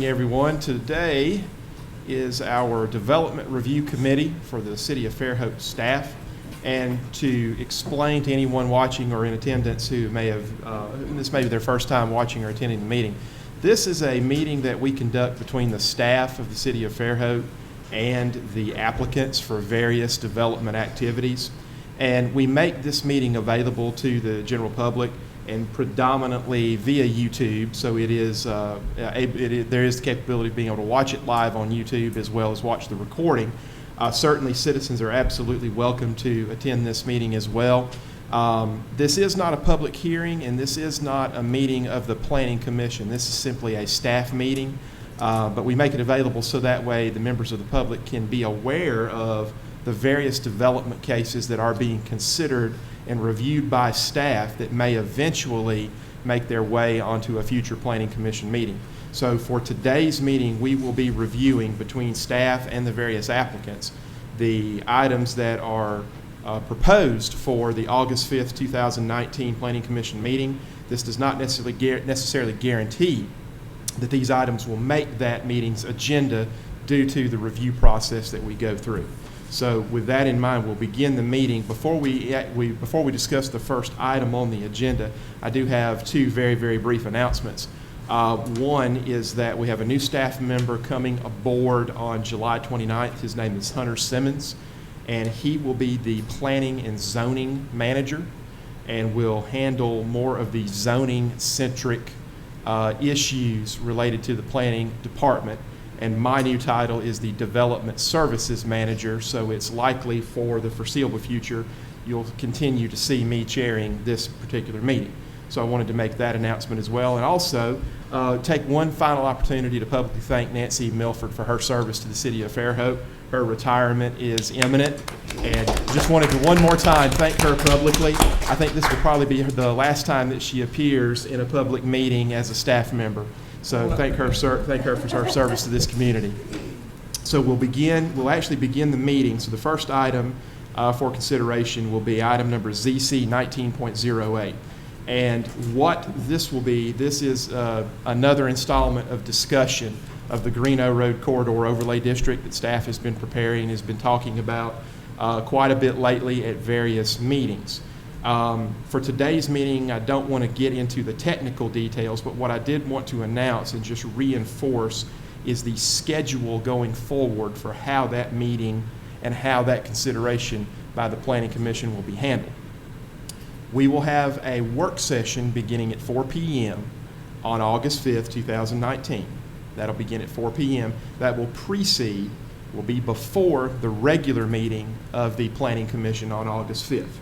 Everyone, today is our Development Review Committee for the City of Fairhope staff, and to explain to anyone watching or in attendance who may have, this may be their first time watching or attending the meeting, this is a meeting that we conduct between the staff of the City of Fairhope and the applicants for various development activities, and we make this meeting available to the general public and predominantly via YouTube, so it is there is the capability of being able to watch it live on YouTube as well as watch the recording. Certainly citizens are absolutely welcome to attend this meeting as well. This is not a public hearing, and this is not a meeting of the Planning Commission. This is simply a staff meeting, but we make it available so that way the members of the public can be aware of the various development cases that are being considered and reviewed by staff that may eventually make their way onto a future Planning Commission meeting. So for today's meeting, we will be reviewing between staff and the various applicants the items that are proposed for the August 5th, 2019 Planning Commission meeting. This does not necessarily guarantee that these items will make that meeting's agenda due to the review process that we go through. So with that in mind, we'll begin the meeting. Before we discuss the first item on the agenda, I do have two very, very brief announcements. One is that we have a new staff member coming aboard on July 29th. His name is Hunter Simmons, and he will be the planning and zoning manager and will handle more of the zoning-centric issues related to the planning department. And my new title is the Development Services Manager, so it's likely for the foreseeable future you'll continue to see me chairing this particular meeting. So I wanted to make that announcement as well, and also take one final opportunity to publicly thank Nancy Milford for her service to the City of Fairhope. Her retirement is imminent, and just wanted to one more time thank her publicly. I think this will probably be the last time that she appears in a public meeting as a staff member. So thank her for her service to this community. So we'll actually begin the meeting. So the first item for consideration will be item number ZC 19.08. And what this will be, this is another installment of discussion of the Greeno Road Corridor Overlay District that staff has been preparing, has been talking about quite a bit lately at various meetings. For today's meeting, I don't want to get into the technical details, but what I did want to announce and just reinforce is the schedule going forward for how that meeting and how that consideration by the Planning Commission will be handled. We will have a work session beginning at 4 p.m. on August 5th, 2019. That'll begin at 4 p.m. That will be before the regular meeting of the Planning Commission on August 5th.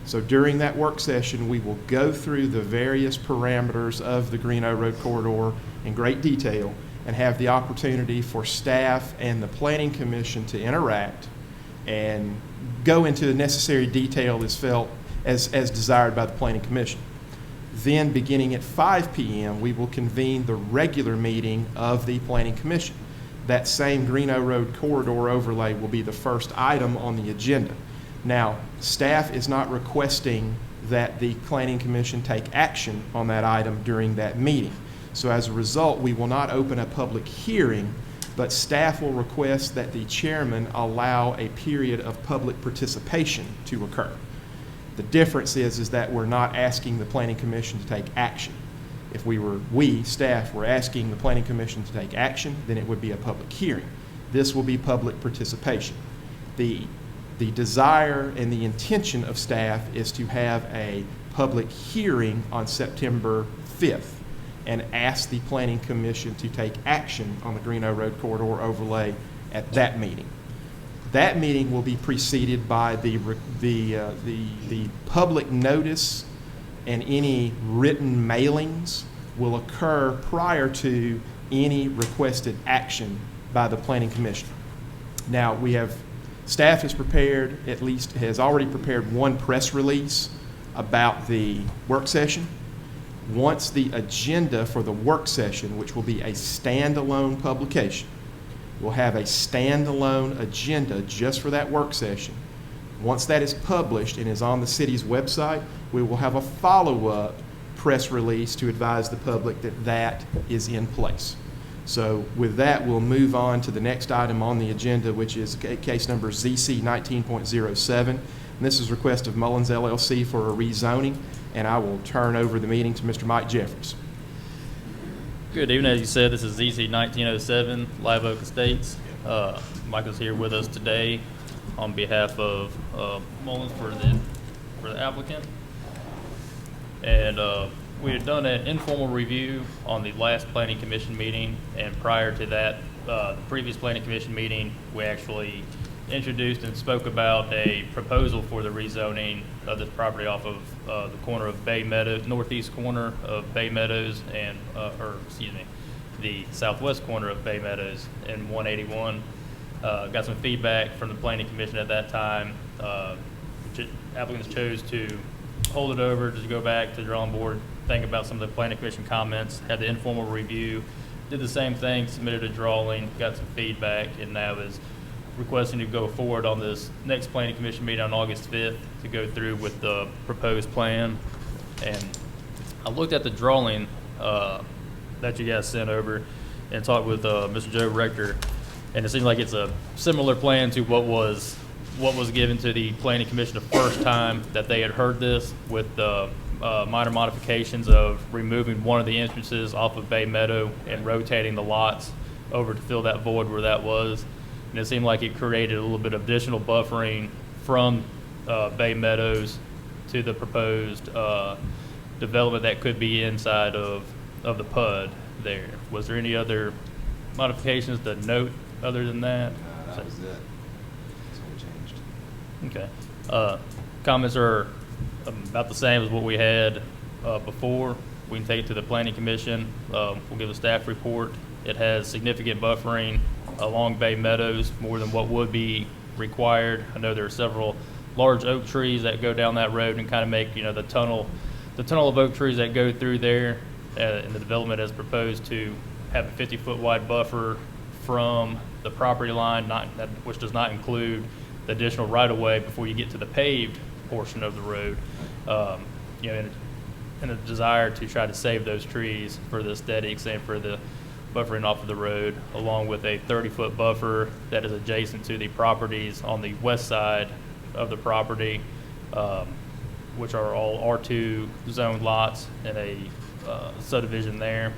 So during that work session, we will go through the various parameters of the Greeno Road Corridor in great detail and have the opportunity for staff and the Planning Commission to interact and go into the necessary detail as desired by the Planning Commission. Then beginning at 5 p.m., we will convene the regular meeting of the Planning Commission. That same Greeno Road Corridor overlay will be the first item on the agenda. Now, staff is not requesting that the Planning Commission take action on that item during that meeting. So as a result, we will not open a public hearing, but staff will request that the chairman allow a period of public participation to occur. The difference is that we're not asking the Planning Commission to take action. If staff were asking the Planning Commission to take action, then it would be a public hearing. This will be public participation. The desire and the intention of staff is to have a public hearing on September 5th and ask the Planning Commission to take action on the Greeno Road Corridor overlay at that meeting. That meeting will be preceded by the public notice, and any written mailings will occur prior to any requested action by the Planning Commission. Now, staff has already prepared one press release about the work session. Once the agenda for the work session, which will be a standalone publication, we'll have a standalone agenda just for that work session. Once that is published and is on the city's website, we will have a follow-up press release to advise the public that that is in place. So with that, we'll move on to the next item on the agenda, which is case number ZC 19.07. And this is a request of Mullins LLC for a rezoning, and I will turn over the meeting to Mr. Mike Jeffries. Good evening. As you said, this is ZC 1907, Live Oak Estates. Michael's here with us today on behalf of Mullins for the applicant. And we had done an informal review on the last Planning Commission meeting, and prior to that, the previous Planning Commission meeting, we actually introduced and spoke about a proposal for the rezoning of this property off of the corner of Bay Meadows, northeast corner of Bay Meadows, and the southwest corner of Bay Meadows and 181. Got some feedback from the Planning Commission at that time. Applicants chose to hold it over, just go back to the drawing board, think about some of the Planning Commission comments, had the informal review, did the same thing, submitted a drawing, got some feedback, and now is requesting to go forward on this next Planning Commission meeting on August 5th to go through with the proposed plan. And I looked at the drawing that you guys sent over and talked with Mr. Joe Rector, and it seems like it's a similar plan to what was given to the Planning Commission the first time that they had heard this, with the minor modifications of removing one of the entrances off of Bay Meadow and rotating the lots over to fill that void where that was. And it seemed like it created a little bit of additional buffering from Bay Meadows to the proposed development that could be inside of the PUD there. Was there any other modifications to note other than that? That was it. That's all changed. Okay. Comments are about the same as what we had before. We can take it to the Planning Commission. We'll give a staff report. It has significant buffering along Bay Meadows, more than what would be required. I know there are several large oak trees that go down that road and kind of make, the tunnel of oak trees that go through there. And the development has proposed to have a 50-foot wide buffer from the property line, which does not include the additional right-of-way before you get to the paved portion of the road. In a desire to try to save those trees for the aesthetics and for the buffering off of the road, along with a 30-foot buffer that is adjacent to the properties on the west side of the property, which are all R2 zoned lots in a subdivision there.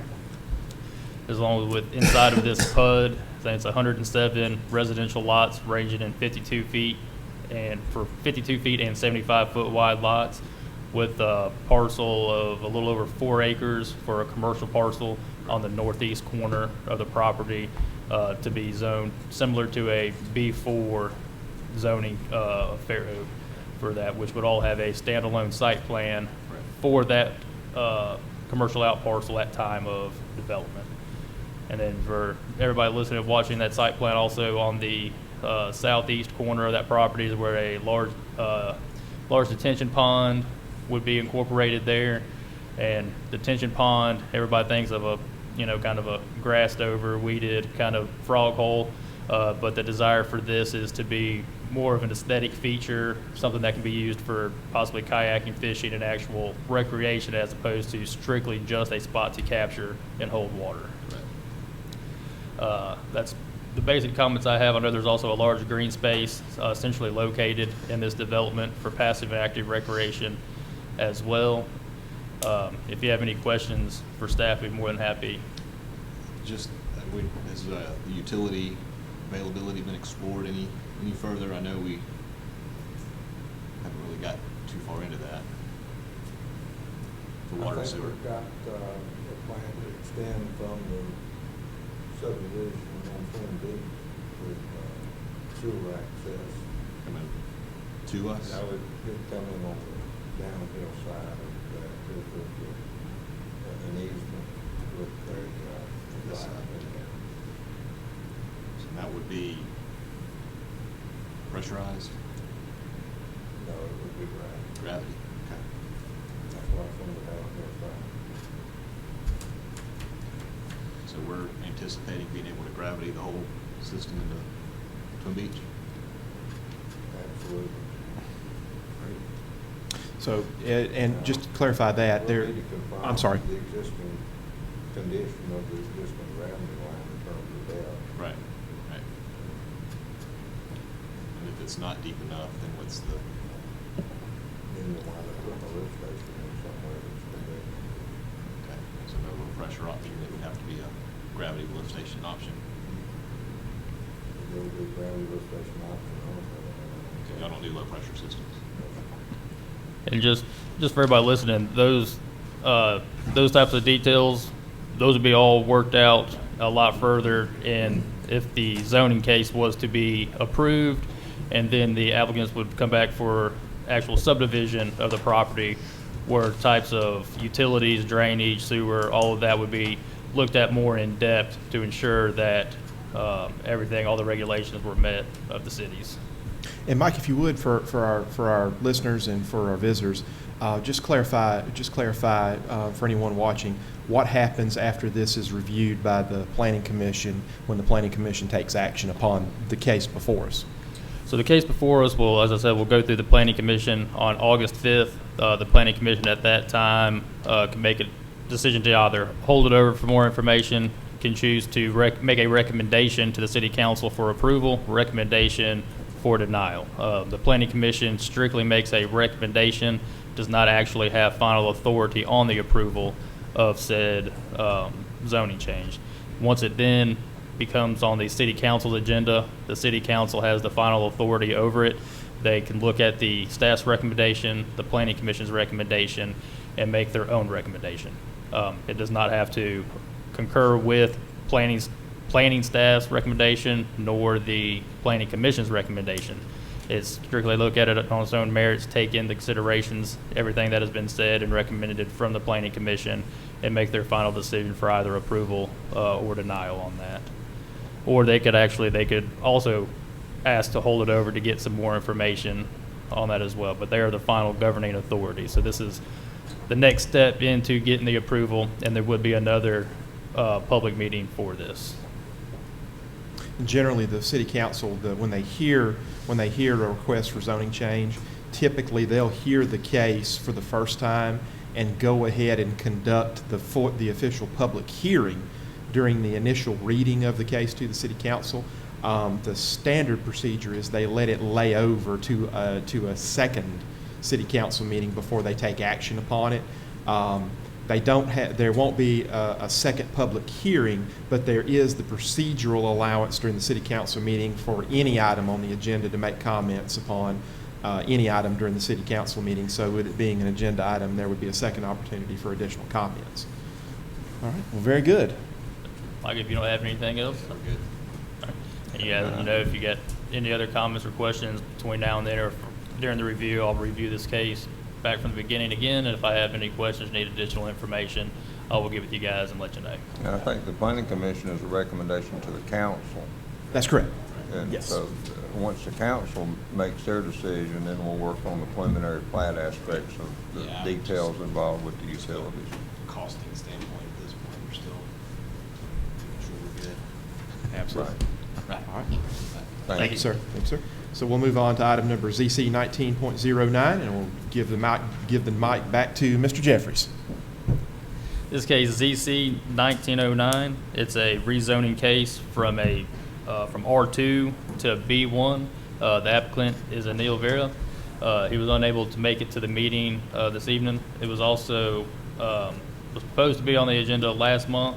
As long as with inside of this PUD, I think it's 107 residential lots ranging in 52 feet and 75-foot wide lots, with a parcel of a little over 4 acres for a commercial parcel on the northeast corner of the property to be zoned similar to a B4 zoning Fairhope for that, which would all have a standalone site plan for that commercial out parcel at time of development. And then for everybody listening and watching, that site plan also on the southeast corner of that property is where a large detention pond would be incorporated there. And detention pond, everybody thinks of a kind of a grassed over, weeded kind of frog hole, but the desire for this is to be more of an aesthetic feature, something that can be used for possibly kayaking, fishing, and actual recreation, as opposed to strictly just a spot to capture and hold water. That's the basic comments I have. I know there's also a large green space centrally located in this development for passive and active recreation as well. If you have any questions for staff, we'd be more than happy. Just, has the utility availability been explored any further? I know we haven't really got too far into that. For water and sewer. We've got a plan to extend from the subdivision on Twin Beach with sewer access. Coming to us? That would come in on the downhill side of that. An easement with This side. So that would be pressurized? No, it would be gravity. Gravity, okay. That's why it's on the downhill side. So we're anticipating being able to gravity the whole system into Twin Beach? Absolutely. So, and just to clarify that, We'll there, need to confine I'm sorry. the existing condition of the existing gravity line in terms of depth. Right, right. And if it's not deep enough, then what's the, Then you wind up putting a lift station in somewhere that's convenient. okay, so no low pressure option, it would have to be a gravity lift station option. There would be gravity lift station option also. Okay, y'all don't do low pressure systems. And just for everybody listening, those types of details, those would be all worked out a lot further in if the zoning case was to be approved, and then the applicants would come back for actual subdivision of the property, where types of utilities, drainage, sewer, all of that would be looked at more in depth to ensure that everything, all the regulations were met of the cities. And Mike, if you would, for our listeners and for our visitors, just clarify for anyone watching, what happens after this is reviewed by the Planning Commission when the Planning Commission takes action upon the case before us. So the case before us will, as I said, will go through the Planning Commission on August 5th. The Planning Commission at that time can make a decision to either hold it over for more information, can choose to make a recommendation to the City Council for approval, recommendation for denial. The Planning Commission strictly makes a recommendation, does not actually have final authority on the approval of said zoning change. Once it then becomes on the City Council's agenda, the City Council has the final authority over it. They can look at the staff's recommendation, the Planning Commission's recommendation, and make their own recommendation. It does not have to concur with planning staff's recommendation nor the Planning Commission's recommendation. It's strictly look at it on its own merits, take into considerations everything that has been said and recommended from the Planning Commission, and make their final decision for either approval or denial on that. Or they could also ask to hold it over to get some more information on that as well. But they are the final governing authority. So this is the next step into getting the approval, and there would be another public meeting for this. Generally, the City Council, when they hear a request for zoning change, typically they'll hear the case for the first time and go ahead and conduct the official public hearing during the initial reading of the case to the City Council. The standard procedure is they let it lay over to a second City Council meeting before they take action upon it. There won't be a second public hearing, but there is the procedural allowance during the City Council meeting for any item on the agenda to make comments upon any item during the City Council meeting. So with it being an agenda item, there would be a second opportunity for additional comments. All right, well, very good. Like, if you don't have anything else, I'm good. and you know, if you got any other comments or questions between now and then or during the review, I'll review this case back from the beginning again, and if I have any questions, need additional information, I will get with you guys and let you know. And I think the Planning Commission is a recommendation to the council. That's correct. And Yes. so once the council makes their decision, then we'll work on the preliminary plat aspects of the Yeah, details involved with the utilities. Costing standpoint at this point, we're still making sure we're good. Absolutely. Right. All right. Thank you, sir. Thank you, sir. So we'll move on to item number ZC 19.09, and we'll give the mic back to Mr. Jeffries. This case ZC 1909. It's a rezoning case from R2 to B1. The applicant is Anil Vera. He was unable to make it to the meeting this evening. It was also was supposed to be on the agenda last month,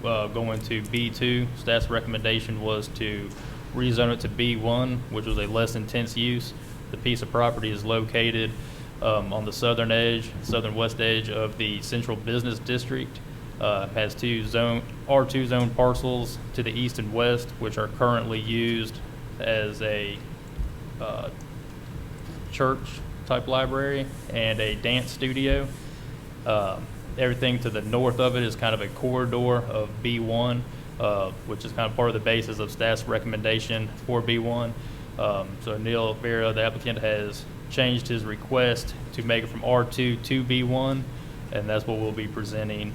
going to B2. Staff's recommendation was to rezone it to B1, which was a less intense use. The piece of property is located on the southern west edge of the Central Business District. Has two R2 zone parcels to the east and west, which are currently used as a church type library and a dance studio. Everything to the north of it is kind of a corridor of B1, which is kind of part of the basis of staff's recommendation for B1. So Neil Vera, the applicant, has changed his request to make it from R2 to B1, and that's what we'll be presenting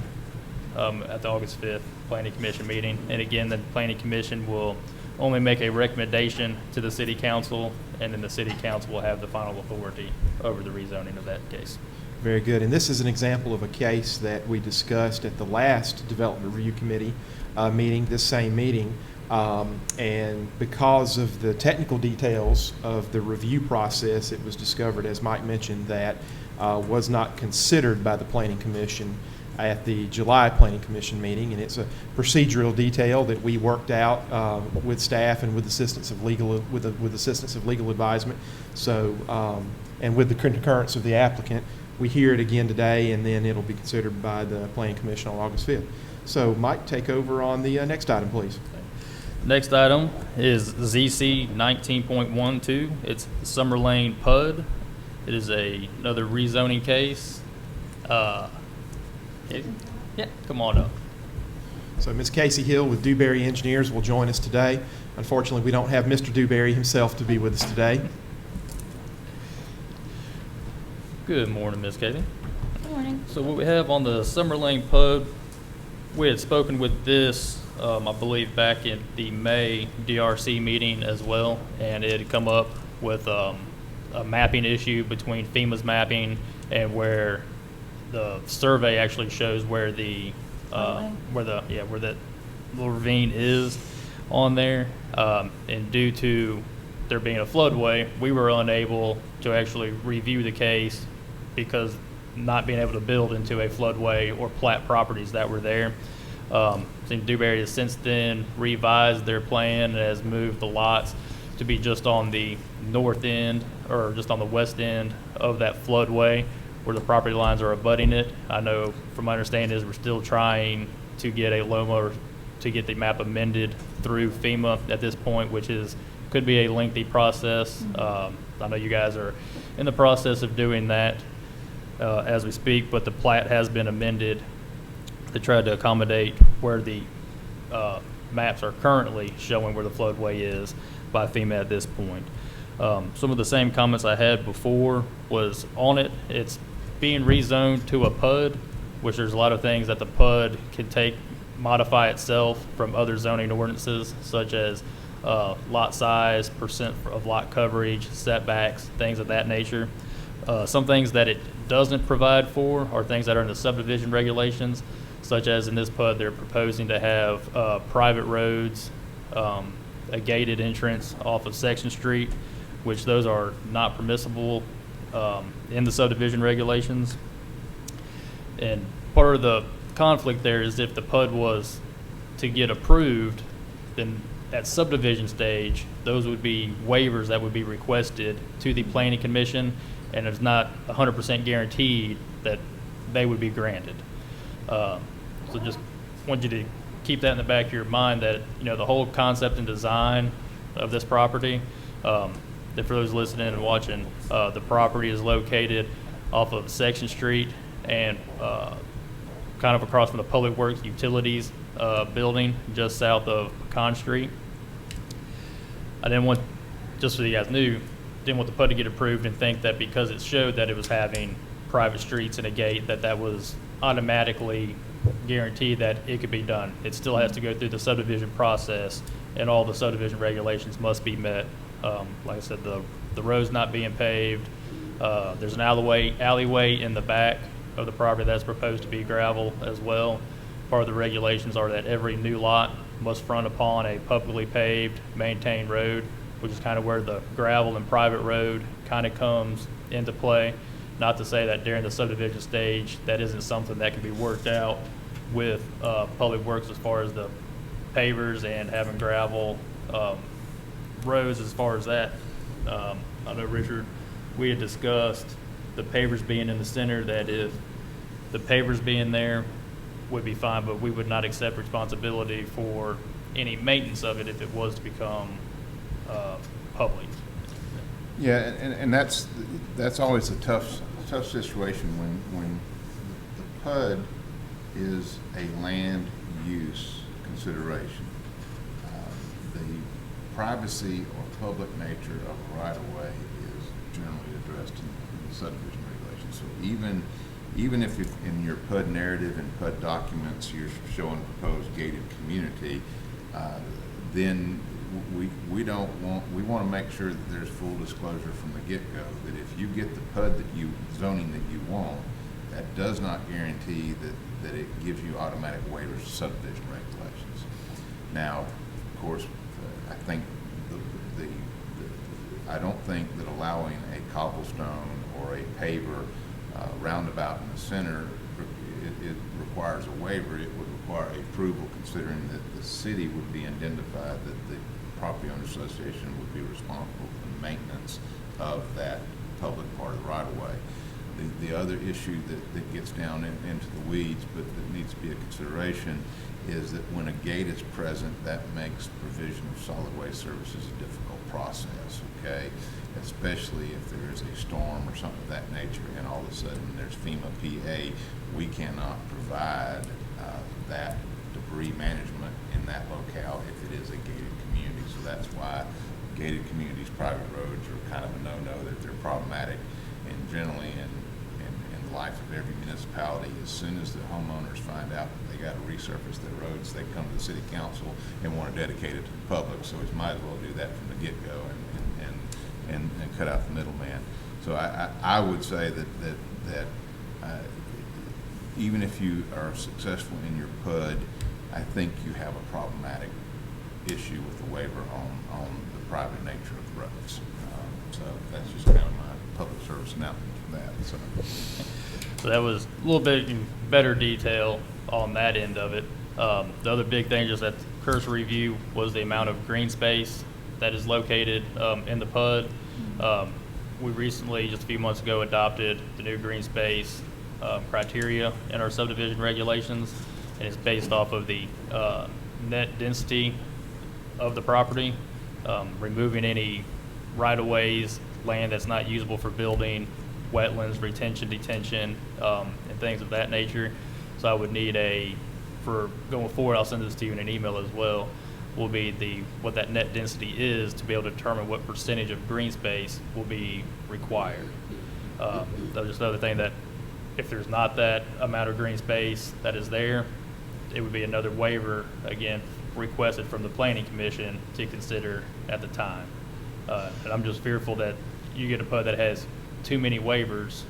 at the August 5th Planning Commission meeting. And again, the Planning Commission will only make a recommendation to the City Council, and then the City Council will have the final authority over the rezoning of that case. Very good. And this is an example of a case that we discussed at the last Development Review Committee meeting, this same meeting. And because of the technical details of the review process, it was discovered, as Mike mentioned, that was not considered by the Planning Commission at the July Planning Commission meeting. And it's a procedural detail that we worked out with staff and with assistance of legal advisement. So, and with the concurrence of the applicant, we hear it again today, and then it'll be considered by the Planning Commission on August 5th. So, Mike, take over on the next item, please. Next item is ZC 19.12. It's Summer Lane PUD. It is another rezoning case. Yeah, come on up. So Ms. Casey Hill with Dewberry Engineers will join us today. Unfortunately, we don't have Mr. Dewberry himself to be with us today. Good morning, Ms. Casey. Good morning. So what we have on the Summer Lane PUD, we had spoken with this, I believe, back in the May DRC meeting as well, and it had come up with a mapping issue between FEMA's mapping and where the survey actually shows where the where that little ravine is on there, and due to there being a floodway, we were unable to actually review the case because not being able to build into a floodway or plat properties that were there. Dewberry has since then revised their plan and has moved the lots to be just on the north end or just on the west end of that floodway where the property lines are abutting it. I know from my understanding is we're still trying to get a LOMA to get the map amended through FEMA at this point, which could be a lengthy process. I know you guys are in the process of doing that as we speak, but the plat has been amended to try to accommodate where the maps are currently showing where the floodway is by FEMA at this point. Some of the same comments I had before was on it. It's being rezoned to a PUD, which there's a lot of things that the PUD can modify itself from other zoning ordinances, such as lot size, percent of lot coverage, setbacks, things of that nature. Some things that it doesn't provide for are things that are in the subdivision regulations, such as in this PUD, they're proposing to have private roads, a gated entrance off of Section Street, which those are not permissible in the subdivision regulations. And part of the conflict there is if the PUD was to get approved, then at subdivision stage, those would be waivers that would be requested to the Planning Commission, and it's not 100% guaranteed that they would be granted. So just want you to keep that in the back of your mind that, the whole concept and design of this property, that for those listening and watching, the property is located off of Section Street and kind of across from the Public Works Utilities building just south of Pecan Street. I didn't want, just so you guys knew, didn't want the PUD to get approved and think that because it showed that it was having private streets and a gate that was automatically guaranteed that it could be done. It still has to go through the subdivision process, and all the subdivision regulations must be met. Like I said, the road's not being paved. There's an alleyway in the back of the property that's proposed to be gravel as well. Part of the regulations are that every new lot must front upon a publicly paved, maintained road, which is kind of where the gravel and private road kind of comes into play. Not to say that during the subdivision stage that isn't something that can be worked out with Public Works as far as the pavers and having gravel roads as far as that. I know, Richard, we had discussed the pavers being in the center, that if the pavers being there would be fine, but we would not accept responsibility for any maintenance of it if it was to become public. Yeah, and that's always a tough situation when the PUD is a land use consideration. The privacy or public nature of a right-of-way is generally addressed in the subdivision regulations. So even if in your PUD narrative and PUD documents you're showing proposed gated community, then we want to make sure that there's full disclosure from the get-go that if you get the PUD zoning that you want, that does not guarantee that it gives you automatic waivers of subdivision regulations. Now, of course, I think I don't think that allowing a cobblestone or a paver roundabout in the center, it requires a waiver. It would require approval, considering that the city would be identified, that the property owner association would be responsible for the maintenance of that public part of the right-of-way. The other issue that gets down into the weeds, but that needs to be a consideration, is that when a gate is present, that makes provision of solid waste services a difficult process, okay? Especially if there is a storm or something of that nature, and all of a sudden there's FEMA PA, we cannot provide that debris management in that locale if it is a gated community. So that's why gated communities, private roads are kind of a no-no, that they're problematic. And generally in the life of every municipality, as soon as the homeowners find out that they got to resurface their roads, they come to the city council and want to dedicate it to the public. So we might as well do that from the get-go and cut out the middleman. So I would say that even if you are successful in your PUD, I think you have a problematic issue with the waiver on the private nature of the roads. So that's just kind of my public service announcement for that. So that was a little bit in better detail on that end of it. The other big thing just at cursory review was the amount of green space that is located in the PUD. We recently, just a few months ago, adopted the new green space criteria in our subdivision regulations, and it's based off of the net density of the property, removing any right-of-ways, land that's not usable for building, wetlands, retention, detention, and things of that nature. So I would need for going forward, I'll send this to you in an email as well, will be what that net density is to be able to determine what percentage of green space will be required. That was just another thing, that if there's not that amount of green space that is there, it would be another waiver, again, requested from the Planning Commission to consider at the time. And I'm just fearful that you get a PUD that has too many waivers,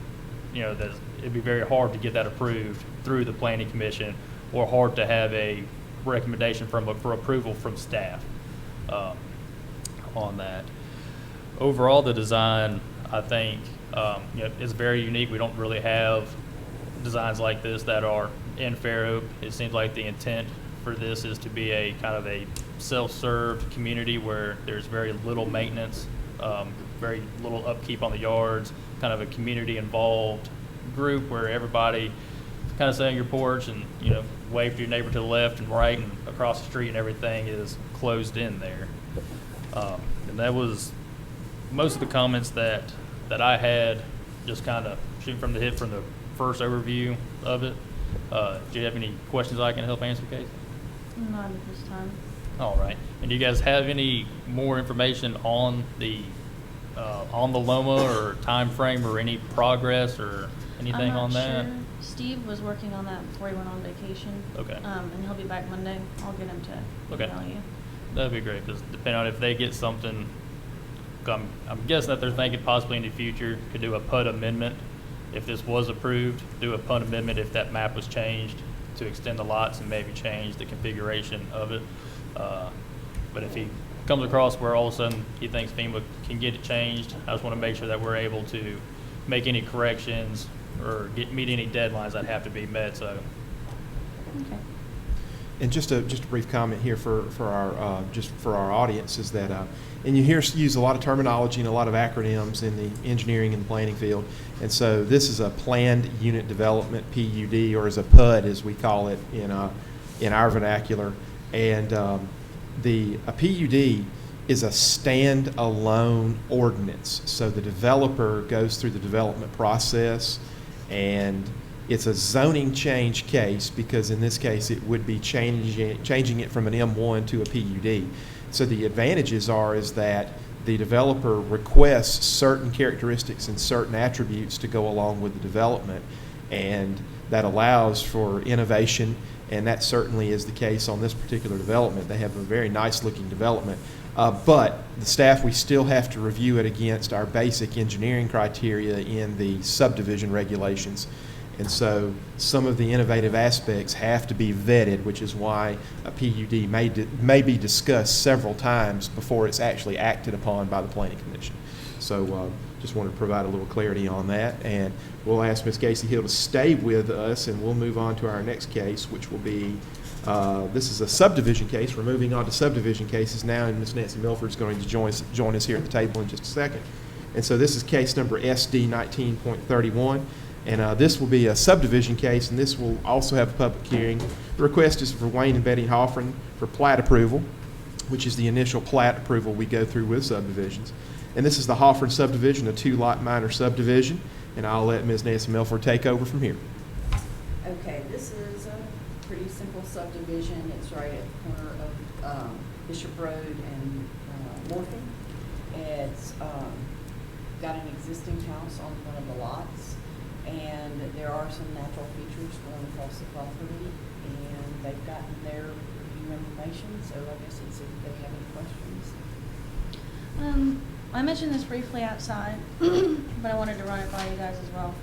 that it'd be very hard to get that approved through the Planning Commission, or hard to have a recommendation for approval from staff on that. Overall, the design, I think, is very unique. We don't really have designs like this that are in Fairhope. It seems like the intent for this is to be a kind of a self-served community where there's very little maintenance, very little upkeep on the yards, kind of a community involved group where everybody kind of sit on your porch and wave to your neighbor to the left and right and across the street, and everything is closed in there. And that was most of the comments that I had, just kind of shooting from the hip from the first overview of it. Do you have any questions I can help answer, Casey? Not at this time. All right. And do you guys have any more information on the LOMA or time frame or any progress or anything on that? I'm not sure. Steve was working on that before he went on vacation. Okay. And he'll be back Monday. I'll get him to email you. That'd be great, because depending on if they get something, I'm guessing that they're thinking possibly in the future could do a PUD amendment. If this was approved, do a PUD amendment if that map was changed to extend the lots and maybe change the configuration of it. But if he comes across where all of a sudden he thinks FEMA can get it changed, I just want to make sure that we're able to make any corrections or meet any deadlines that have to be met. So. Okay. And just a brief comment here for our audience is that, and you hear us use a lot of terminology and a lot of acronyms in the engineering and planning field, and so this is a planned unit development, PUD, or as a PUD as we call it in our vernacular, and a PUD is a stand-alone ordinance. So the developer goes through the development process, and it's a zoning change case, because in this case it would be changing it from an M1 to a PUD. So the advantages is that the developer requests certain characteristics and certain attributes to go along with the development, and that allows for innovation, and that certainly is the case on this particular development. They have a very nice looking development, but the staff, we still have to review it against our basic engineering criteria in the subdivision regulations. And so some of the innovative aspects have to be vetted, which is why a PUD may be discussed several times before it's actually acted upon by the Planning Commission. So just wanted to provide a little clarity on that. And we'll ask Ms. Casey Hill to stay with us, and we'll move on to our next case, which will be, this is a subdivision case. We're moving on to subdivision cases now, and Ms. Nancy Milford is going to join us here at the table in just a second. And so this is case number SD 19.31. And this will be a subdivision case, and this will also have a public hearing. The request is for Wayne and Betty Hoffren for plat approval, which is the initial plat approval we go through with subdivisions. And this is the Hoffren subdivision, a 2-lot minor subdivision. And I'll let Ms. Nancy Milford take over from here. Okay, this is a pretty simple subdivision. It's right at the corner of Bishop Road and Morphin. It's got an existing house on one of the lots. And there are some natural features going across the property, and they've gotten their review information, so I guess it's if they have any questions. I mentioned this briefly outside, but I wanted to run it by you guys as well.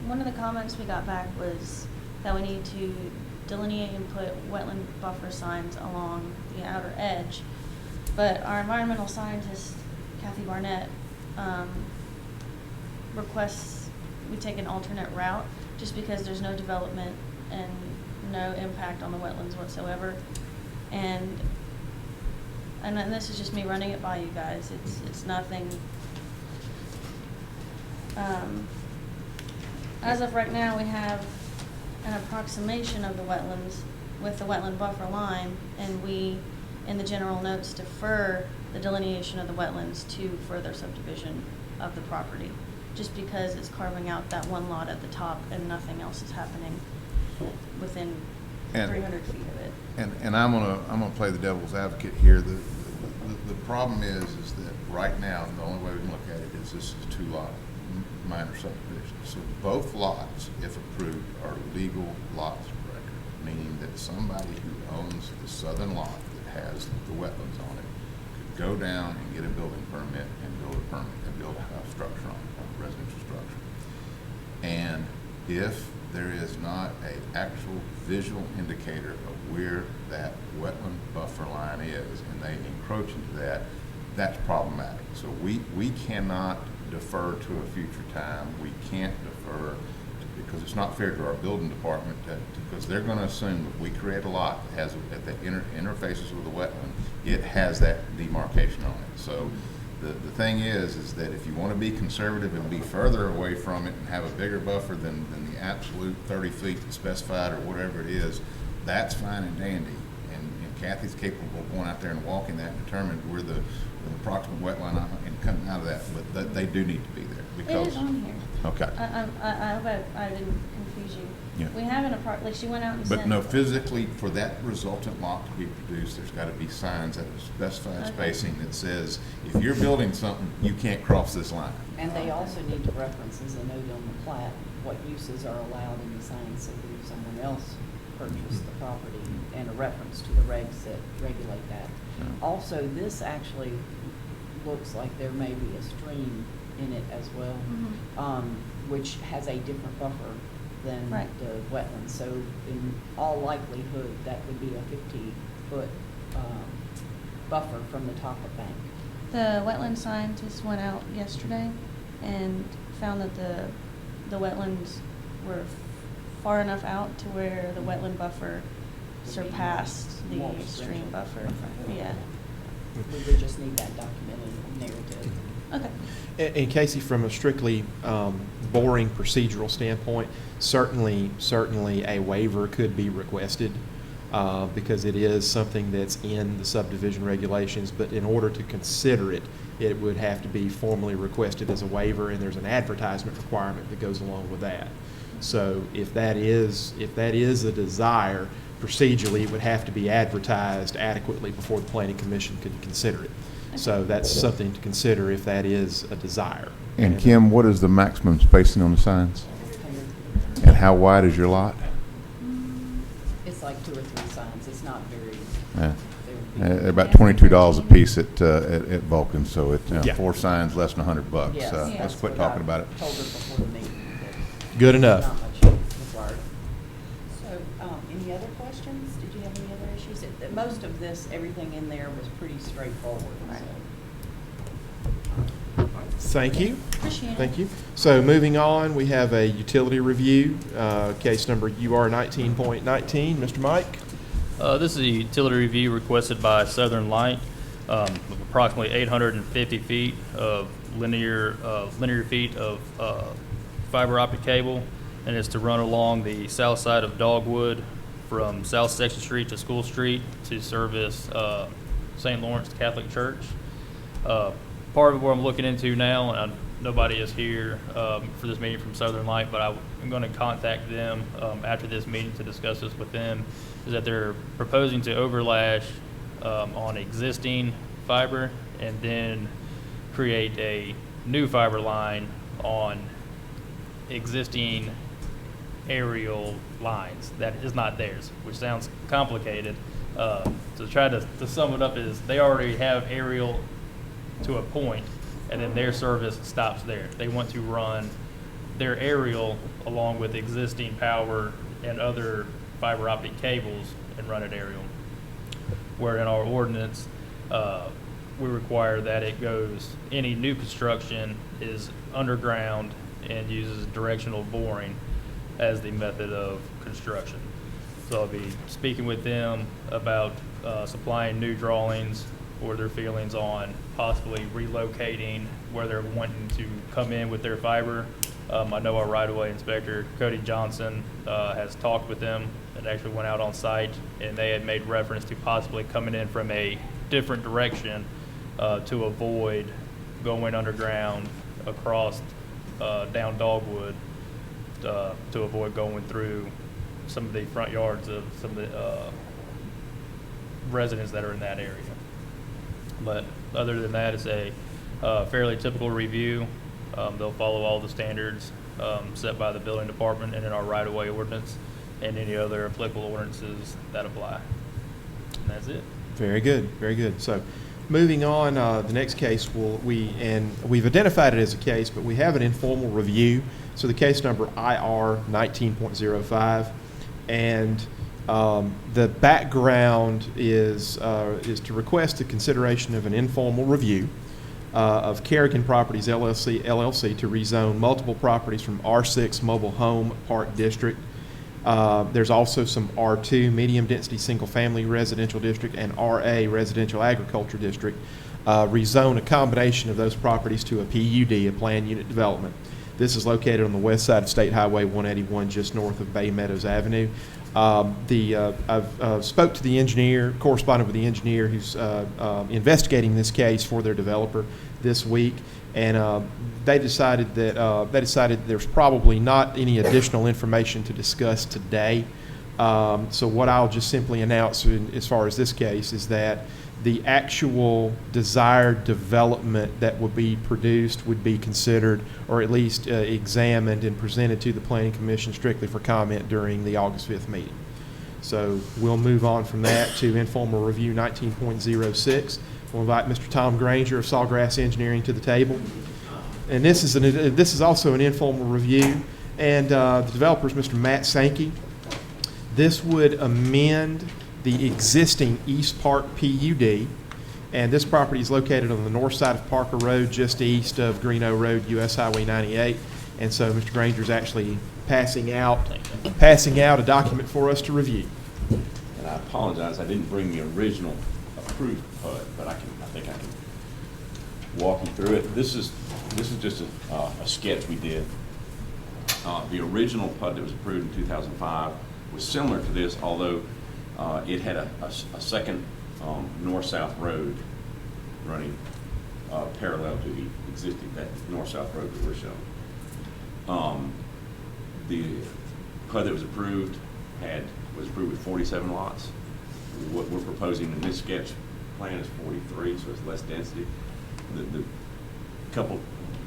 One of the comments we got back was that we need to delineate and put wetland buffer signs along the outer edge. But our environmental scientist, Kathy Barnett, requests we take an alternate route just because there's no development and no impact on the wetlands whatsoever. And this is just me running it by you guys. It's nothing. As of right now, we have an approximation of the wetlands with the wetland buffer line, and we, in the general notes, defer the delineation of the wetlands to further subdivision of the property, just because it's carving out that one lot at the top and nothing else is happening within 300 feet of it. And I'm gonna play the devil's advocate here. The problem is that right now, the only way we can look at it is this is a 2-lot minor subdivision. So both lots, if approved, are legal lots of record, meaning that somebody who owns the southern lot that has the wetlands on it could go down and get a building permit and build a structure on it, a residential structure. And if there is not an actual visual indicator of where that wetland buffer line is and they encroach into that, that's problematic. So we cannot defer to a future time. We can't defer because it's not fair to our building department because they're going to assume that we create a lot that has that interfaces with the wetland, it has that demarcation on it. So the thing is that if you want to be conservative and be further away from it and have a bigger buffer than the absolute 30 feet that's specified or whatever it is, that's fine and dandy. And Kathy's capable of going out there and walking that and determine where the approximate wetline and coming out of that, but they do need to be there. Because, it is on here. Okay. I hope I didn't confuse you. Yeah. We have an like she went out and But sent. no, physically, for that resultant lot to be produced, there's got to be signs at a specified spacing that says, if you're building something, you can't cross this line. And they also need to reference as a note on the plat what uses are allowed in the sign, so that if someone else purchased the property, and a reference to the regs that regulate that. Yeah. Also, this actually looks like there may be a stream in it as well, which has a different buffer than the wetlands. So in all likelihood, that would be a 50-foot buffer from the top of bank. The wetland scientists went out yesterday and found that the wetlands were far enough out to where the wetland buffer surpassed the stream buffer. Yeah. We would just need that documented narrative. Okay. And Casey, from a strictly boring procedural standpoint, certainly a waiver could be requested because it is something that's in the subdivision regulations, but in order to consider it, it would have to be formally requested as a waiver, and there's an advertisement requirement that goes along with that. So if that is a desire, procedurally, it would have to be advertised adequately before the Planning Commission could consider it. So that's something to consider if that is a desire. And Kim, what is the maximum spacing on the signs? And how wide is your lot? It's like 2 or 3 signs. It's not very. Yeah. They're about $22 a piece at Vulcan, so it's 4 signs less than $100. Yes, Let's that's quit what talking I about it. Told her before the meeting. Good enough. Not much required. So, any other questions? Did you have any other issues? Most of this, everything in there was pretty straightforward, Right. so. Thank you. Appreciate it. Thank you. So moving on, we have a utility review, case number UR 19.19. Mr. Mike? This is a utility review requested by Southern Light of approximately 850 feet of linear feet of fiber optic cable, and it's to run along the south side of Dogwood from South Section Street to School Street to service St. Lawrence Catholic Church. Part of what I'm looking into now, and nobody is here for this meeting from Southern Light, but I'm going to contact them after this meeting to discuss this with them, is that they're proposing to overlash on existing fiber and then create a new fiber line on existing aerial lines that is not theirs, which sounds complicated. To try to sum it up is they already have aerial to a point, and then their service stops there. They want to run their aerial along with existing power and other fiber optic cables and run it aerial. Where in our ordinance, we require that it goes, any new construction is underground and uses directional boring as the method of construction. So I'll be speaking with them about supplying new drawings or their feelings on possibly relocating where they're wanting to come in with their fiber. I know our right-of-way inspector, Cody Johnson, has talked with them and actually went out on site, and they had made reference to possibly coming in from a different direction to avoid going underground across down Dogwood to avoid going through some of the front yards of some of the residents that are in that area. But other than that, it's a fairly typical review. They'll follow all the standards set by the building department and in our right-of-way ordinance and any other applicable ordinances that apply. And that's it. Very good, very good. So moving on, the next case we've identified it as a case, but we have an informal review. So the case number IR 19.05, and the background is to request the consideration of an informal review of Kerrigan Properties LLC to rezone multiple properties from R6 Mobile Home Park District. There's also some R2 Medium Density Single Family Residential District and RA Residential Agriculture District. Rezone a combination of those properties to a PUD, a Planned Unit Development. This is located on the west side of State Highway 181, just north of Bay Meadows Avenue. I've spoke to the engineer, corresponded with the engineer who's investigating this case for their developer this week, and they decided there's probably not any additional information to discuss today. So what I'll just simply announce as far as this case is that the actual desired development that would be produced would be considered, or at least examined and presented to the Planning Commission strictly for comment during the August 5th meeting. So we'll move on from that to informal review 19.06. We'll invite Mr. Tom Granger of Sawgrass Engineering to the table. And this is also an informal review, and the developer is Mr. Matt Sankey. This would amend the existing East Park PUD, and this property is located on the north side of Parker Road, just east of Greeno Road, US Highway 98. And so Mr. Granger is actually passing out a document for us to review. And I apologize, I didn't bring the original approved PUD, but I think I can walk you through it. This is just a sketch we did. The original PUD that was approved in 2005 was similar to this, although it had a second north-south road running parallel to the existing, that north-south road that we're showing. The PUD that was approved was approved with 47 lots. What we're proposing in this sketch plan is 43, so it's less density. The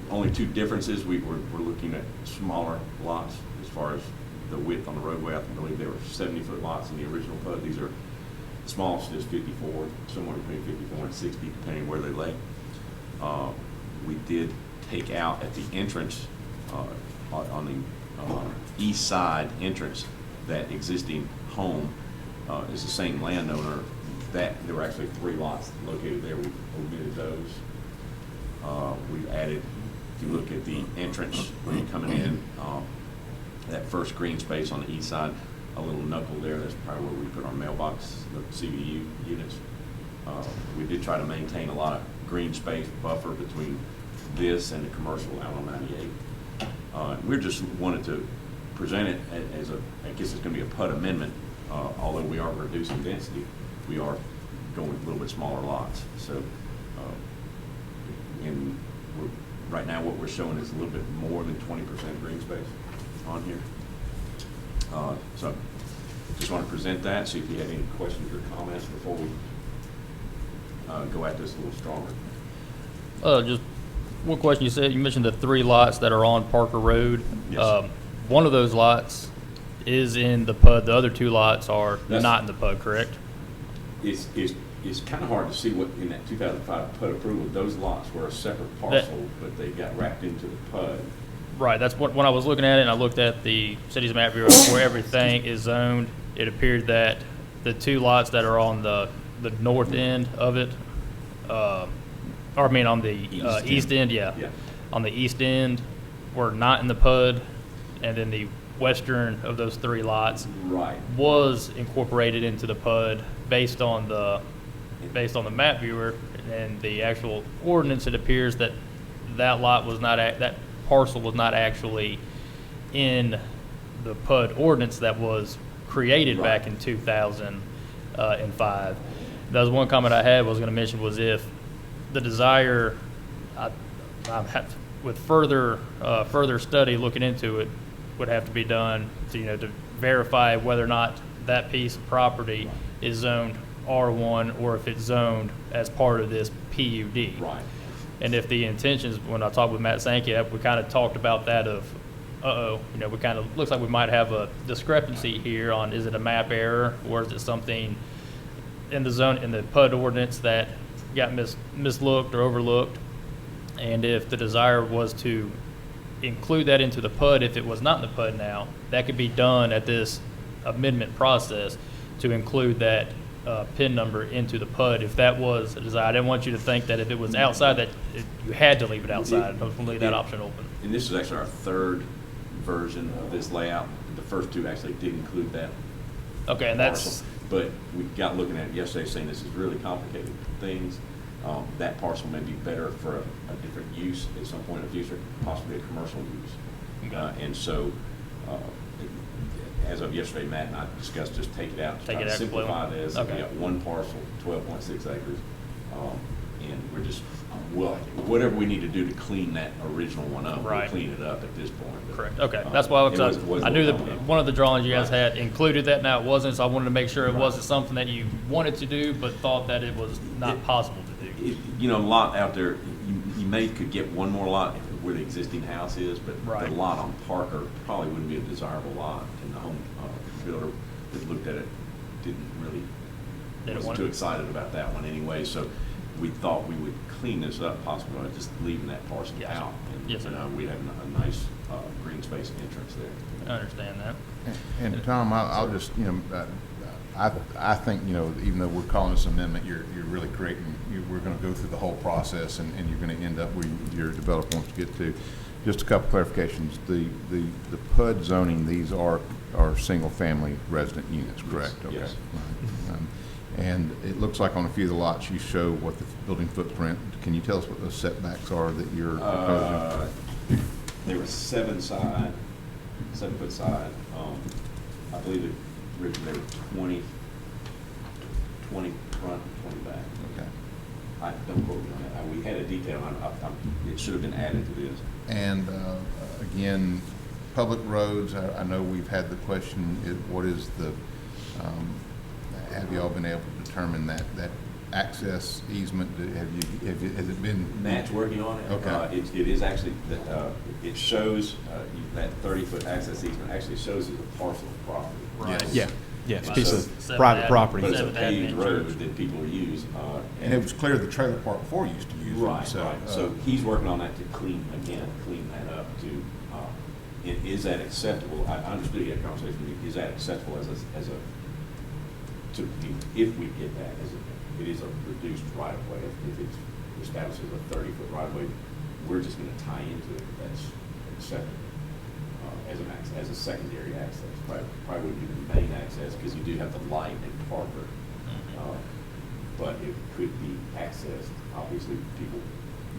only two differences, we're looking at smaller lots as far as the width on the roadway. I believe they were 70-foot lots in the original PUD. These are, the smallest is 54, somewhere between 54 and 60, depending where they lay. We did take out at the entrance on the east side entrance, that existing home is the same landowner. That there were actually 3 lots located there. We omitted those. We added, if you look at the entrance when you're coming in, that first green space on the east side, a little knuckle there, that's probably where we put our mailbox, the CVU units. We did try to maintain a lot of green space buffer between this and the commercial out on 98. We just wanted to present it as a, I guess it's going to be a PUD amendment, although we are reducing density, we are going with a little bit smaller lots. So, right now what we're showing is a little bit more than 20% green space on here. So, just want to present that, see if you had any questions or comments before we go at this a little stronger. Just one question. You mentioned the 3 lots that are on Parker Road. Yes. One of those lots is in the PUD. The other 2 lots are not in the PUD, correct? It's kind of hard to see what in that 2005 PUD approval. Those lots were a separate parcel, but they got wrapped into the PUD. Right. That's what, when I was looking at it and I looked at the city's map viewer where everything is zoned, it appeared that the 2 lots that are on the north end of it, or I mean on the east end, yeah. On the east end were not in the PUD, and then the western of those 3 lots was incorporated into the PUD based on the map viewer and the actual ordinance. It appears that that lot was not that parcel was not actually in the PUD ordinance that was created back in 2005. That was one comment I had was going to mention was if the desire, with further study looking into it, would have to be done to to verify whether or not that piece of property is zoned R1 or if it's zoned as part of this PUD. Right. And if the intentions, when I talked with Matt Sankey, we kind of talked about that of, we kind of, looks like we might have a discrepancy here on, is it a map error or is it something in the zone, in the PUD ordinance that got mislooked or overlooked? And if the desire was to include that into the PUD, if it was not in the PUD now, that could be done at this amendment process to include that PIN number into the PUD if that was a desire. I didn't want you to think that if it was outside that you had to leave it outside. I was going to leave that option open. And this is actually our 3rd version of this layout. The first 2 actually did include that. Okay, and that's... But we got looking at it yesterday saying this is really complicated things. That parcel may be better for a different use at some point in the future, possibly a commercial use. Okay. And so, as of yesterday, Matt and I discussed just take it out, Take it out, simplify this. okay. We got 1 parcel, 12.6 acres, and we're just, well, whatever we need to do to clean that original one up, we'll clean it up at this point. But, correct. Okay, that's why I knew that one of the drawings you guys had included that. Now it wasn't, so I wanted to make sure it wasn't something that you wanted to do, but thought that it was not possible to do. A lot out there, you could get 1 more lot where the existing house is, but the lot on Parker probably wouldn't be a desirable lot, and the home builder that looked at it wasn't too excited about that one anyway. So we thought we would clean this up possibly by just leaving that parcel out, and we'd have a nice green space entrance there. I understand that. And Tom, I'll just, I think, even though we're calling this amendment, you're really creating, we're going to go through the whole process and you're going to end up where your developer wants to get to. Just a couple clarifications. The PUD zoning, these are single-family resident units, correct? Yes. Okay. Yes. And it looks like on a few of the lots you show what the building footprint. Can you tell us what those setbacks are that you're proposing? They were 7-foot side. I believe they were 20 front, 20 back. Okay. I don't quote me on that. We had a detail. It should have been added to this. And again, public roads, I know we've had the question, what is the, have you all been able to determine that access easement? Has it been? Matt's working on it. Okay. It is actually, it shows that 30-foot access easement actually shows it's a parcel of property. Right. Yeah, it's a piece of Seventh private property. But it's a Seventh paved Avenue road Church. that people use. And it was clear the trailer park before used to use it. Right. So he's working on that to clean that up to is that acceptable? I understood you had a conversation, is that acceptable as a, if we get that, it is a reduced right of way, if it's established as a 30-foot right of way, we're just gonna tie into it, that's acceptable, as a secondary access. Probably wouldn't be the main access, because you do have the light in Parker, but it could be accessed, obviously, people.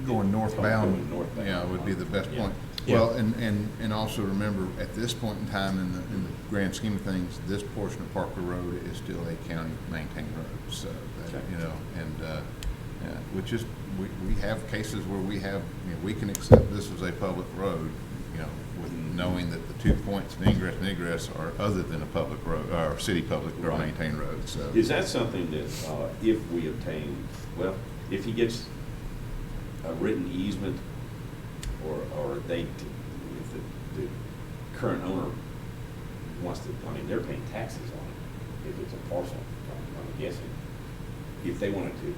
Going northbound, Going northbound. yeah, would be the best Yeah. point. Yeah. Well, and also remember, at this point in time, in the grand scheme of things, this portion of Parker Road is still a county-maintained road, so, that, Okay. you know, and, yeah, which is, we have cases where we have, you know, we can accept this as a public road, you know, with knowing that the 2 points of ingress and egress are other than a public road, or city public or Right. maintained road, so. Is that something that, if we obtain, well, if he gets a written easement, or if the current owner wants to, I mean, they're paying taxes on it, if it's a parcel, I'm guessing. If they wanted to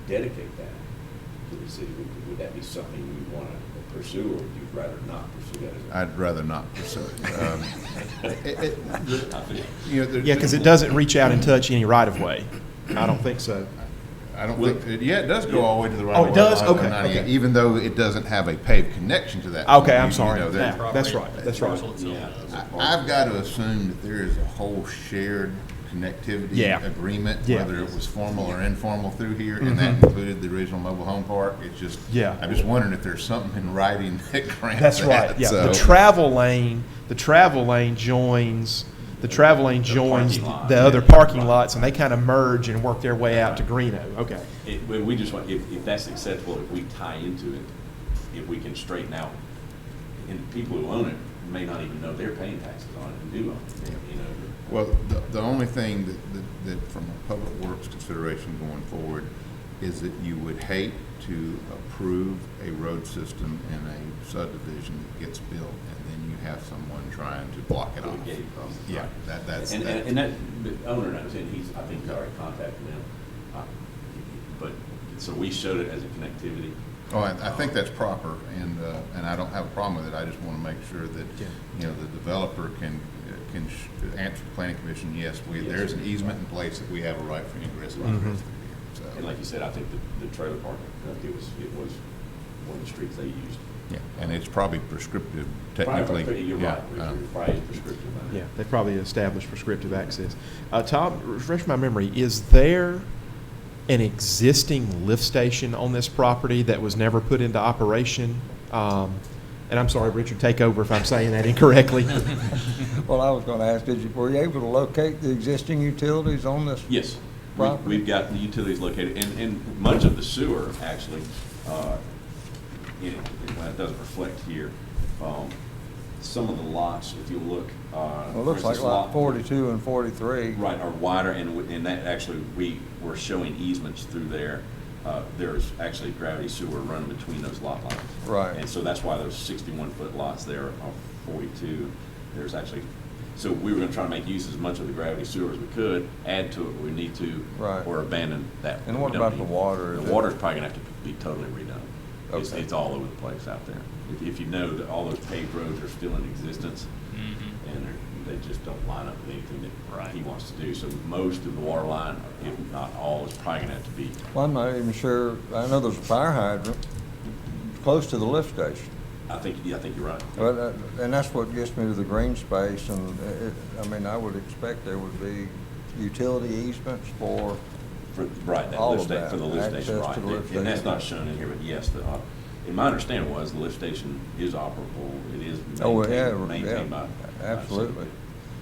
dedicate that to the city, would that be something we want to pursue, or would you rather not pursue that? I'd rather not pursue it. I think- You know, Yeah, because it doesn't reach out and touch any right-of-way. I don't think so. I don't think, yeah, it does go all the way to the right. Oh, it does? of way, Okay, 98, okay. even though it doesn't have a paved connection to that. Okay, I'm You sorry. know, there- Yeah, that's right, that's right. Yeah. I've got to assume that there is a whole shared connectivity Yeah. agreement, Yeah. whether it was formal or informal through here, and Mhm. that included the original mobile home park. It's just, Yeah. I'm just wondering if there's something in writing that grants That's that. right, yeah. So- The travel lane joins, parking lot. the other parking lots, and they kind of merge and work their way out to Greeno. Okay. We just want, if that's acceptable, if we tie into it, if we can straighten out, and people who own it may not even know they're paying taxes on it and do own it, you know. Well, the only thing that from a public works consideration going forward is that you would hate to approve a road system in a subdivision that gets built, and then you have someone trying to block it Put a off. gate across it. Yeah, that's. And that, the owner knows, and I think he's already contacted them. But, so we showed it as a connectivity. Oh, I think that's proper, and I don't have a problem with it. I just want to make sure that, you know, the developer can answer the planning commission, yes, Yes. there's an easement in place that we have a right for ingress and Mhm. egress through here, so. And like you said, I think the trailer park, it was one of the streets they used. Yeah, and it's probably prescriptive technically. You're Yeah, right, Richard, probably is prescriptive. on that. Yeah, they probably established prescriptive access. Tom, refresh my memory, is there an existing lift station on this property that was never put into operation? And I'm sorry, Richard, take over if I'm saying that incorrectly. Well, I was going to ask, were you able to locate the existing utilities on this? Yes, Property? we've got the utilities located, and much of the sewer, actually, well, it doesn't reflect here. Some of the lots, if you look. Well, it looks like lot 42 and 43. Right, are wider, and that actually, we were showing easements through there. There's actually gravity sewer running between those lot lines. Right. And so that's why those 61-foot lots there are 42. There's actually, so we were gonna try to make use as much of the gravity sewer as we could, add to it where we need to. Right. Or abandon that. And we what don't about need. the water? The water's probably gonna have to be totally redone. Okay. It's all over the place out there. If you know that all those paved roads are still in existence, and they just don't line up with anything that he wants to do. So most of the water line, if not all, is probably gonna have to be. Well, I'm not even sure, I know there's a fire hydrant close to the lift station. I think you're right. But, and that's what gets me to the green space, and I mean, I would expect there would be utility easements for, Right, that all lift of station, that, for the lift access station, to right. the lift And that's station. not shown in here, but yes, and my understanding was the lift station is operable. It is oh, yeah, maintained by. absolutely.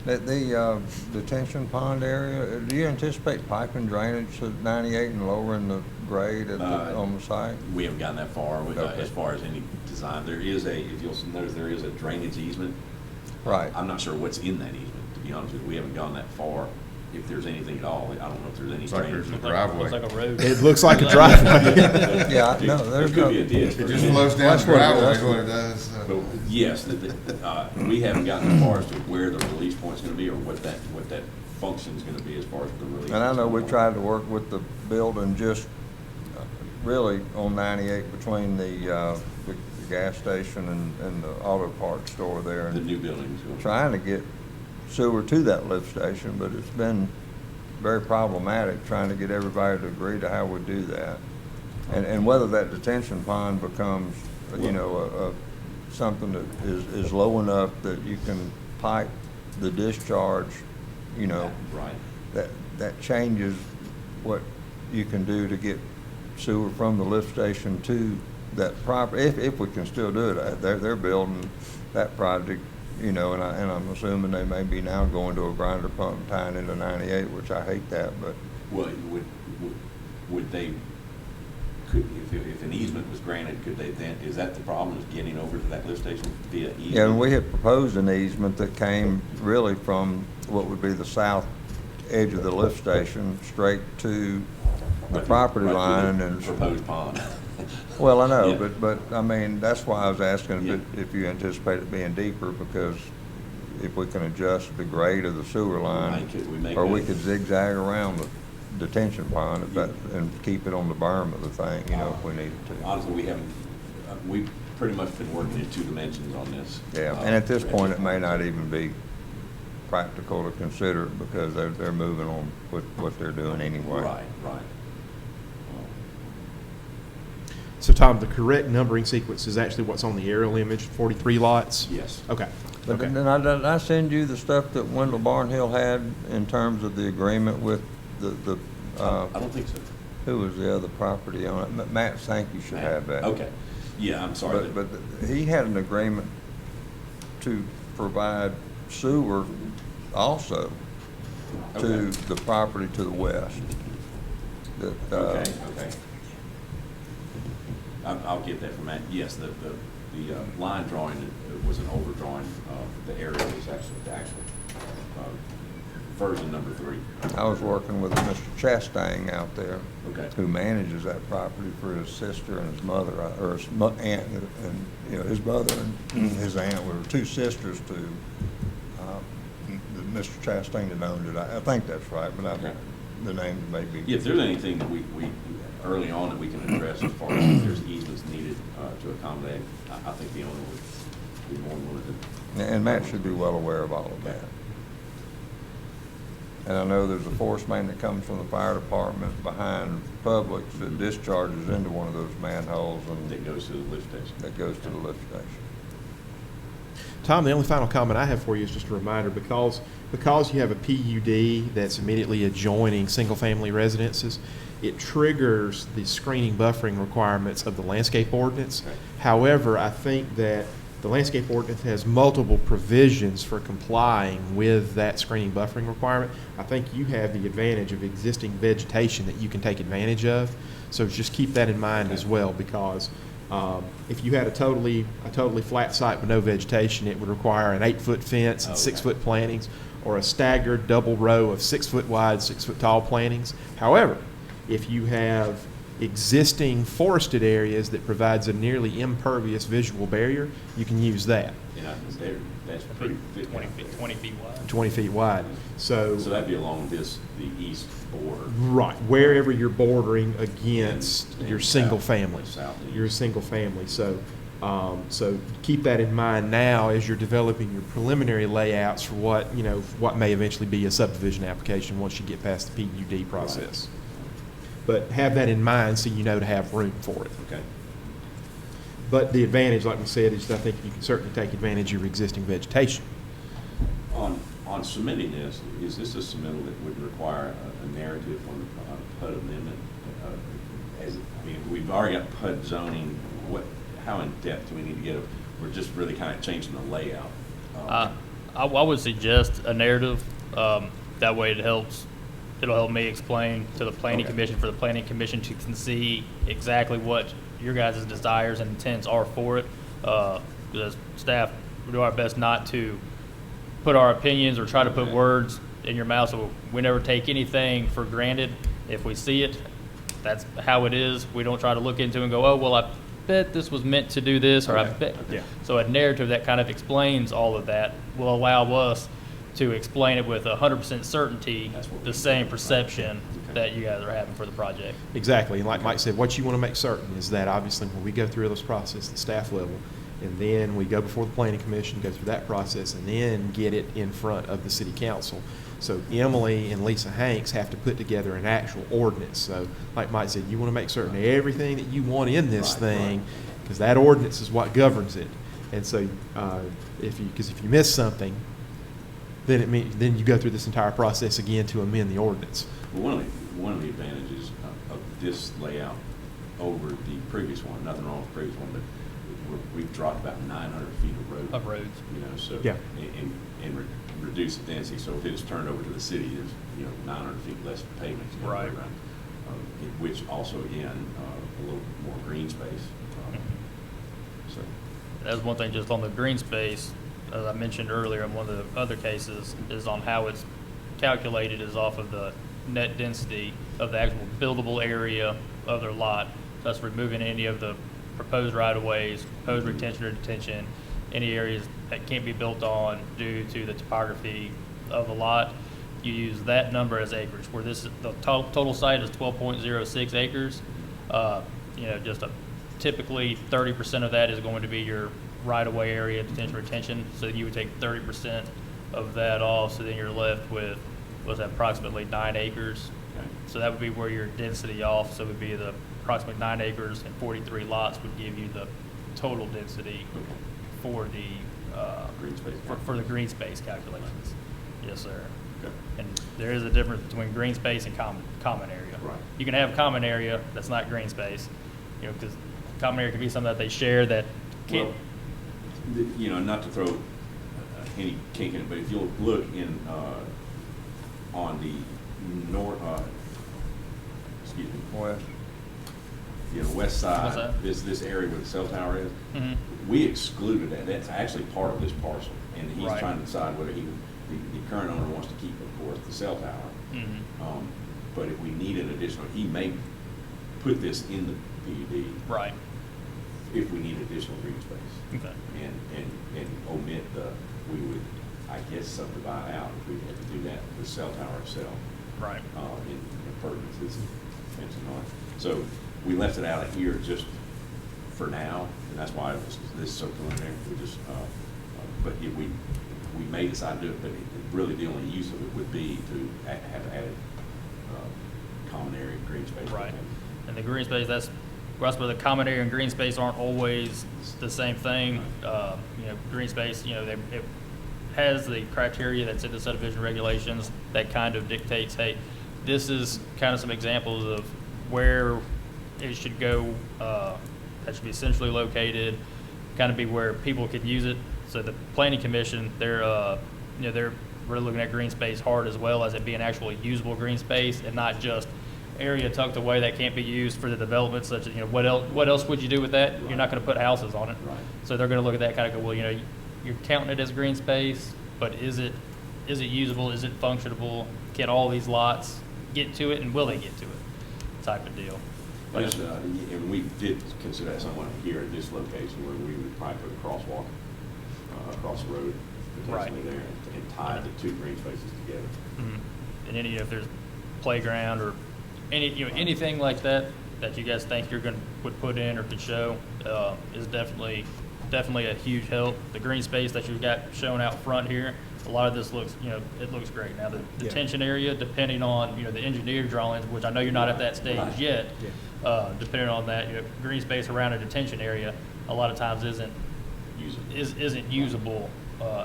The detention pond area, do you anticipate piping drainage to 98 and lowering the grade at on the site? We haven't gotten that far, Okay. as far as any design. There is if you'll notice, there is a drainage easement. Right. I'm not sure what's in that easement, to be honest with you. We haven't gone that far. If there's anything at all, I don't know if there's any It's like drainage. there's a driveway. Looks like a road. It looks like a driveway. Yeah, no, there's There no- could be a ditch. It just flows down That's the what it- driveway, that's is what it does. But yes, we haven't gotten as far as to where the release point's gonna be or what that function's gonna be as far as the release. And I know we point. tried to work with the building just really on 98 between the gas station and the auto parts store there. The And new buildings. trying to get sewer to that lift station, but it's been very problematic trying to get everybody to agree to how we do that. And whether that detention pond becomes, you know, something that is low enough that you can pipe the discharge, you know, Right. that changes what you can do to get sewer from the lift station to that property, if we can still do it. They're building that project, you know, and I'm assuming they may be now going to a grinder pump and tying into 98, which I hate that, but. Well, would they, could, if an easement was granted, could they then, is that the problem, is getting over to that lift station via easement? Yeah, and we had proposed an easement that came really from what would be the south edge of the lift station straight to the property line and. Proposed pond. Well, I know, Yeah. but I mean, that's why I was asking if you anticipate it being deeper, because if we can adjust the grade of the sewer line, or we could zigzag around the detention pond if that, and keep it on the berm of the thing, you know, if we needed to. Honestly, we haven't, we've pretty much been working in 2 dimensions on this. Yeah, and at this point, it may not even be practical to consider it because they're moving on with what they're doing anyway. Right. So Tom, the correct numbering sequence is actually what's on the aerial image, 43 lots? Yes. Okay. But Okay. then I send you the stuff that Wendell Barnhill had in terms of the agreement with the I don't think so. who was the other property owner? Matt Sankey should have that. Okay. Yeah, I'm sorry. But he had an agreement to provide sewer also to Okay. the property to the west. That, Okay. I'll get that from Matt. Yes, the line drawing was an older drawing. The area is actually the actual version number 3. I was working with Mr. Chastain out there, Okay. who manages that property for his sister and his mother, or his aunt, and you know, his mother and his aunt were 2 sisters to Mr. Chastain that owned it. I think that's right, but the name may be. Yeah, if there's anything that we early on that we can address as far as if there's easements needed to accommodate, I think the owner would be more than willing to. And Matt should be well aware of all of that. And I know there's a force main that comes from the fire department behind Publix that discharges into one of those manholes and That goes to the lift station. that goes to the lift station. Tom, the only final comment I have for you is just a reminder, because you have a PUD that's immediately adjoining single-family residences, it triggers the screening buffering requirements of the landscape ordinance. Right. However, I think that the landscape ordinance has multiple provisions for complying with that screening buffering requirement. I think you have the advantage of existing vegetation that you can take advantage of. So just keep that in mind as well, because if you had a totally flat site with no vegetation, it would require an 8-foot fence and 6-foot plantings, or a staggered double row of 6-foot wide, 6-foot tall plantings. However, if you have existing forested areas that provides a nearly impervious visual barrier, you can use that. And that's pretty fit. 20 feet wide. 20 feet wide. So that'd be along the east border. right, wherever you're bordering against And your south- single family. southeast. Your single family. So keep that in mind now as you're developing your preliminary layouts for what may eventually be a subdivision application once you get past the PUD process. But have that in mind so you know to have room for it. Okay. But the advantage, like we said, is I think you can certainly take advantage of your existing vegetation. On submitting this, is this a submittal that would require a narrative on the PUD amendment? We've already got PUD zoning. How in depth do we need to get? We're just really kind of changing the layout. I would suggest a narrative. That way it'll help me explain to the planning commission, for the planning commission to see exactly what your guys' desires and intents are for it. As staff, we do our best not to put our opinions or try to put words in your mouth, so we never take anything for granted. If we see it, that's how it is. We don't try to look into it and go, oh, well, I bet this was meant to do this, or I bet. Yeah. So a narrative that kind of explains all of that will allow us to explain it with 100% certainty, That's what the we same do. perception, that you guys are having for the project. Exactly, and like Mike said, what you want to make certain is that obviously when we go through this process, the staff level, and then we go before the planning commission, go through that process, and then get it in front of the city council. So Emily and Lisa Hanks have to put together an actual ordinance. So like Mike said, you want to make certain everything that you want in this thing, because that ordinance is what governs it. And so if you miss something, then you go through this entire process again to amend the ordinance. Well, one of the advantages of this layout over the previous one, nothing wrong with the previous one, but we've dropped about 900 feet of road. Of roads. You know, so, Yeah. and reduce the density, so if it is turned over to the city, there's, 900 feet less pavement to go Right. around. Which also, again, a little more green space. So, That's one thing just on the green space, as I mentioned earlier in one of the other cases, is on how it's calculated is off of the net density of the actual buildable area of their lot, thus removing any of the proposed right-of-ways, proposed retention or detention, any areas that can't be built on due to the topography of the lot. You use that number as acreage, where the total site is 12.06 acres. Typically 30% of that is going to be your right-of-way area, detention, retention. So you would take 30% of that off, so then you're left with, approximately 9 acres. okay. So that would be where your density off, so it would be the approximately 9 acres and 43 lots would give you the total density for the, Green space. for the green space calculations. Yes, sir. Okay. And there is a difference between green space and common area. Right. You can have common area that's not green space, because common area can be something that they share that can't. Well, not to throw any kink in it, but if you'll look in, on the West. west What's side, that? this area where the cell tower is, Mhm. we excluded that. That's actually part of this parcel. And he's Right. trying to decide whether the current owner wants to keep, of course, the cell tower. Mhm. But if we need an additional, he may put this in the PUD Right. if we need additional green space. Okay. And omit we would, I guess, subdivide out if we had to do that, the cell tower itself. Right. In appurtenances and fencing on it. So we left it out of here just for now, and that's why this is so preliminary. We just, but if we may decide to do it, but really the only use of it would be to have added common area green space. Right. And the green space, that's where the common area and green space aren't always the same thing. Green space, it has the criteria that's in the subdivision regulations that kind of dictates, hey, this is kind of some examples of where it should go, that should be centrally located, kind of be where people could use it. So the planning commission, they're really looking at green space hard, as well as it being actually usable green space and not just area tucked away that can't be used for the development, such as, what else would you do with that? You're not going to put houses on it. Right. So they're going to look at that kind of go, well, you're counting it as green space, but is it usable? Is it functionable? Can all these lots get to it, and will they get to it? Type of deal. Yes, and we did consider that somewhat here at this location where we would probably put a crosswalk across the road potentially Right. there and tie the two green spaces together. Mm-hmm. And if there's playground or anything like that you guys think would put in or could show, is definitely a huge help. The green space that you've got shown out front here, a lot of this looks, it looks great. Now the detention area, depending on, the engineer drawings, which I know you're not at that stage Right. yet, depending on that, green space around a detention area, a lot of times isn't usable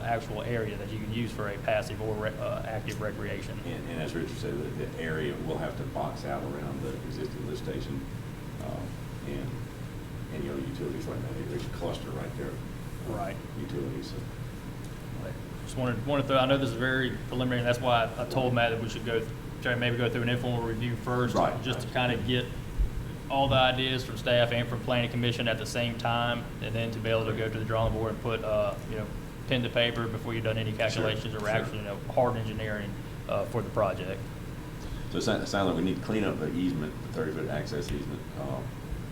actual area that you can use for a passive or active recreation. And as Richard said, the area will have to box out around the existing lift station, and utilities right now. There's a cluster right there. Right. Utilities. So. Just wanted to, I know this is very preliminary, and that's why I told Matt that we should try to maybe go through an informal review first, Right. just to kind of get all the ideas from staff and from planning commission at the same time, and then to be able to go to the drawing board and put, pen to paper before you've done any calculations or actually, hard engineering for the project. So it sounds like we need to clean up the easement, the 30-foot access easement,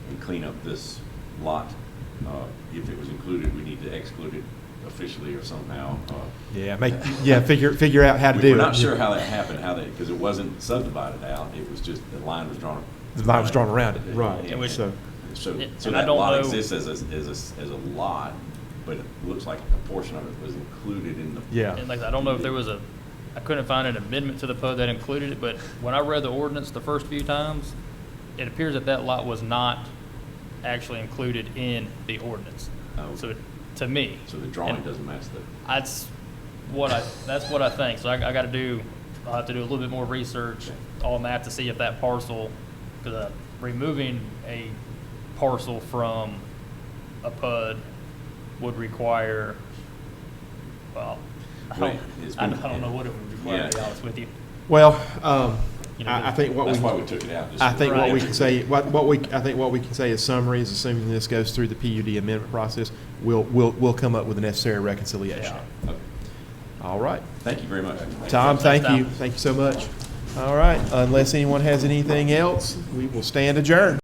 and clean up this lot. If it was included, we need to exclude it officially or somehow. Yeah, figure out how to do it. We're not sure how that happened, because it wasn't subdivided out, it was just, the line was drawn. The line was drawn around it, right. And which- So, So and I that don't lot know- exists as a lot, but it looks like a portion of it was included in the. yeah. And like, I don't know if there was I couldn't find an amendment to the PUD that included it, but when I read the ordinance the first few times, it appears that that lot was not actually included in the ordinance. Oh. So, to me. So the drawing And doesn't match the. that's what I think. So I'll have to do a little bit more research on that to see if that parcel, because removing a parcel from a PUD would require, well, I Wait, it's been- don't know what it would require, to be Yeah. honest with you. Well, You know, I think what That's why we, we took it out. just I so think that- what we can say, I think what we can say as summary is, assuming this goes through the PUD amendment process, we'll come up with the necessary reconciliation. Yeah. Okay. All right. Thank you very much. Tom, thank Tom. you. Thank you so much. All right, unless anyone has anything else, we will stand adjourned.